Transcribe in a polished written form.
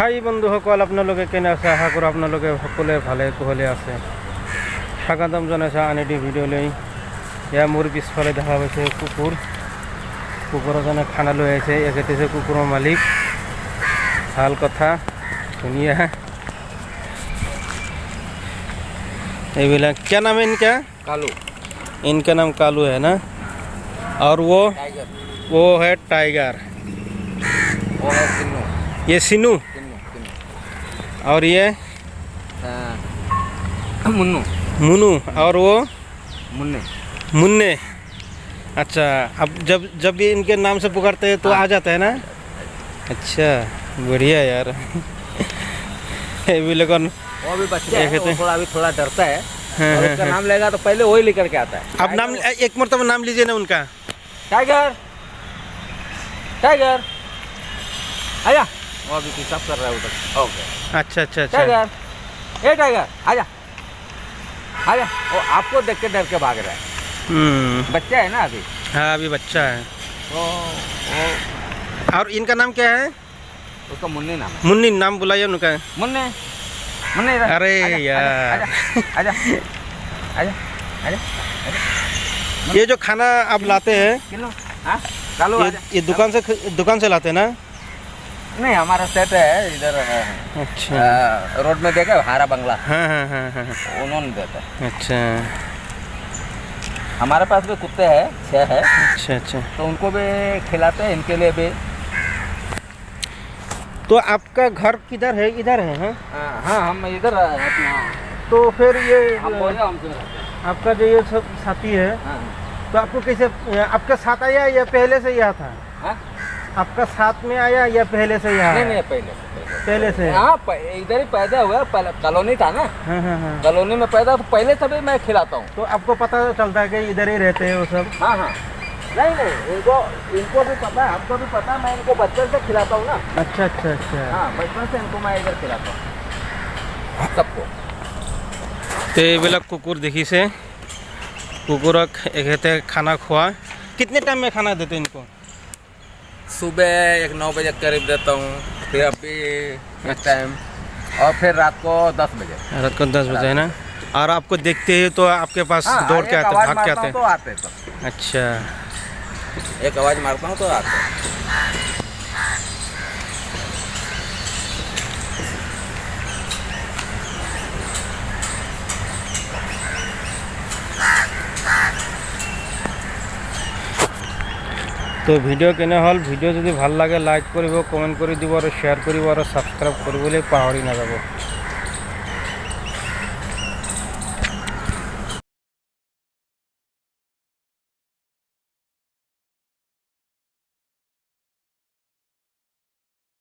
High বন্ধুসকল, আপোনালোকে কেনে আছে? আশা কৰোঁ আপোনালোকে সকলোৱে ভালে কুশলে আছে। স্বাগতম জনাইছোঁ আন এটি ভিডিঅ'লৈ। এয়া মোৰ পিছফালে দেখা পাইছে কুকুৰ এজনে খানা লৈ আহিছে। এখেতে হৈছে কুকুৰৰ মালিক। ভাল কথা, ধুনীয়া। এইবিলাক क्या नाम है इनका? कालू। इनका नाम कालू है ना। और टाइगर। वो है टाइगर। वो है सिन्नू। ये सिनू। और ये मुन्नू। मुन्नू। और वो मुन्ने। मुन्ने। अच्छा, अब जब भी इनके नाम से पुकारते हैं तो आ जाता है ना। अच्छा, बढ़िया यार। ये भी लोगों वो भी बच्चा है, वो थोड़ा डरता है। और उसका नाम लेगा तो पहले वही लेकर के आता है। अब नाम एक मरतबा नाम लीजिए ना उनका। टाइगर, टाइगर, आजा। वो अभी पेशाब कर रहा है उधर। ओके। अच्छा अच्छा अच्छा। टाइगर, ए टाइगर, आजा, आजा। वो आपको देख के डर के भाग रहा है। बच्चा है ना अभी। हाँ, अभी बच्चा है। वो और इनका नाम क्या है? उसका मुन्ने नाम है। मुन्नी नाम बुलाइए उनका। मुन्ने, मुन्ने इधर। अरे आजा, यार, आजा, आजा, आजा, आजा, आजा। ये जो खाना आप लाते हैं किलो, हाँ? कालू आजा। ये दुकान से लाते हैं ना? नहीं, हमारा सेट है इधर। अच्छा। रोड में देखा हारा बंगला, हाँ हाँ हाँ हाँ। उन्होंने देता है। अच्छा हमारे पास भी कुत्ते हैं, 6 है। अच्छा अच्छा। तो उनको भी खिलाते हैं, इनके लिए भी। तो आपका घर किधर है? इधर है? हाँ, हाँ, हम इधर अपना। तो फिर ये हमसे आपका जो ये सब साथी है, तो आपको कैसे आपका साथ आया या पहले से यहाँ था? हाँ? आपका साथ में आया या पहले से यहाँ? नहीं, पहले से। हाँ, इधर ही पैदा हुआ। पहले कॉलोनी था ना। हाँ हाँ हाँ। कॉलोनी में पैदा, तो पहले से भी मैं खिलाता हूँ। तो आपको पता चलता है कि इधर ही रहते हैं वो सब? हाँ हाँ। नहीं, इनको भी पता है, हमको भी पता है। मैं इनको बचपन से खिलाता हूँ ना। अच्छा अच्छा अच्छा। हाँ, बचपन से इनको मैं इधर खिलाता हूँ सबको। तो এইবিলাক কুকুর দেখিছে, কুকুরক এখেতে খানা খোৱা। कितने टाइम में खाना देते इनको? सुबह 9 बजे करीब देता हूँ, फिर अभी एक टाइम, और फिर रात को 10 बजे। रात को 10 बजे है ना। और आपको देखते ही तो आपके पास दौड़ के आते, भाग के आते? तो आते सब। अच्छा, एक आवाज़ मारता हूँ तो आते। তো ভিডিঅ' কেনে হ'ল? ভিডিঅ' যদি ভাল লাগে লাইক কৰিব, কমেণ্ট কৰি দিব আৰু শ্বেয়াৰ কৰিব আৰু ছাবস্ক্ৰাইব কৰিবলৈ পাহৰি নাযাব।